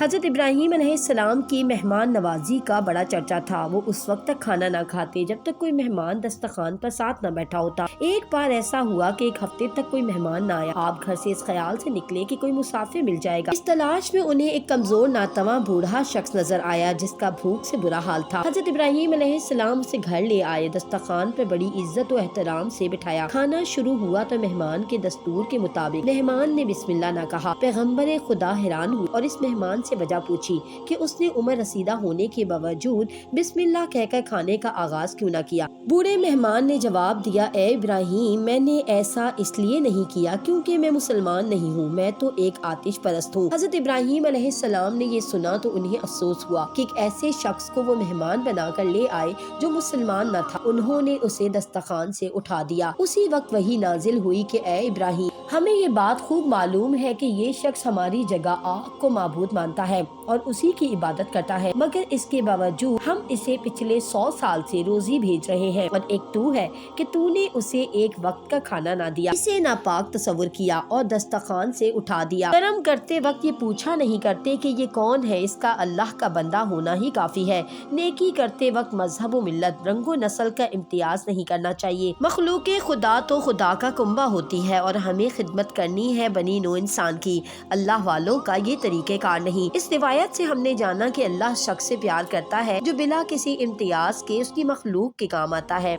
حضرت ابراہیم علیہ السلام کی مہمان نوازی کا بڑا چرچا تھا۔ وہ اس وقت تک کھانا نہ کھاتے جب تک کوئی مہمان دسترخوان پر ساتھ نہ بیٹھا ہوتا۔ ایک بار ایسا ہوا کہ ایک ہفتے تک کوئی مہمان نہ آیا۔ آپ گھر سے اس خیال سے نکلے کہ کوئی مسافر مل جائے گا۔ اس تلاش میں انہیں ایک کمزور ناتواں بوڑھا شخص نظر آیا جس کا بھوک سے برا حال تھا۔ حضرت ابراہیم علیہ السلام اسے گھر لے آئے، دسترخوان پر بڑی عزت و احترام سے بٹھایا۔ کھانا شروع ہوا تو مہمان کے دستور کے مطابق مہمان نے بسم اللہ نہ کہا۔ پیغمبر خدا حیران ہوئے اور اس مہمان سے وجہ پوچھی کہ اس نے عمر رسیدہ ہونے کے باوجود بسم اللہ کہہ کر کھانے کا آغاز کیوں نہ کیا۔ بوڑھے مہمان نے جواب دیا، اے ابراہیم، میں نے ایسا اس لیے نہیں کیا کیونکہ میں مسلمان نہیں ہوں، میں تو ایک آتش پرست ہوں۔ حضرت ابراہیم علیہ السلام نے یہ سنا تو انہیں افسوس ہوا کہ ایک ایسے شخص کو وہ مہمان بنا کر لے آئے جو مسلمان نہ تھا۔ انہوں نے اسے دسترخوان سے اٹھا دیا۔ اسی وقت وحی نازل ہوئی کہ اے ابراہیم، ہمیں یہ بات خوب معلوم ہے کہ یہ شخص ہماری جگہ آگ کو معبود مانتا ہے اور اسی کی عبادت کرتا ہے، مگر اس کے باوجود ہم اسے پچھلے 100 سال سے روزی بھیج رہے ہیں، اور ایک تو ہے کہ تو نے اسے ایک وقت کا کھانا نہ دیا، اسے ناپاک تصور کیا اور دسترخوان سے اٹھا دیا۔ کرم کرتے وقت یہ پوچھا نہیں کرتے کہ یہ کون ہے، اس کا اللہ کا بندہ ہونا ہی کافی ہے۔ نیکی کرتے وقت مذہب و ملت، رنگ و نسل کا امتیاز نہیں کرنا چاہیے۔ مخلوق خدا تو خدا کا کنبہ ہوتی ہے اور ہمیں خدمت کرنی ہے بنی نوع انسان کی، اللہ والوں کا یہ طریقہ کار نہیں۔ اس روایت سے ہم نے جانا کہ اللہ شخص سے پیار کرتا ہے جو بلا کسی امتیاز کے اس کی مخلوق کے کام آتا ہے۔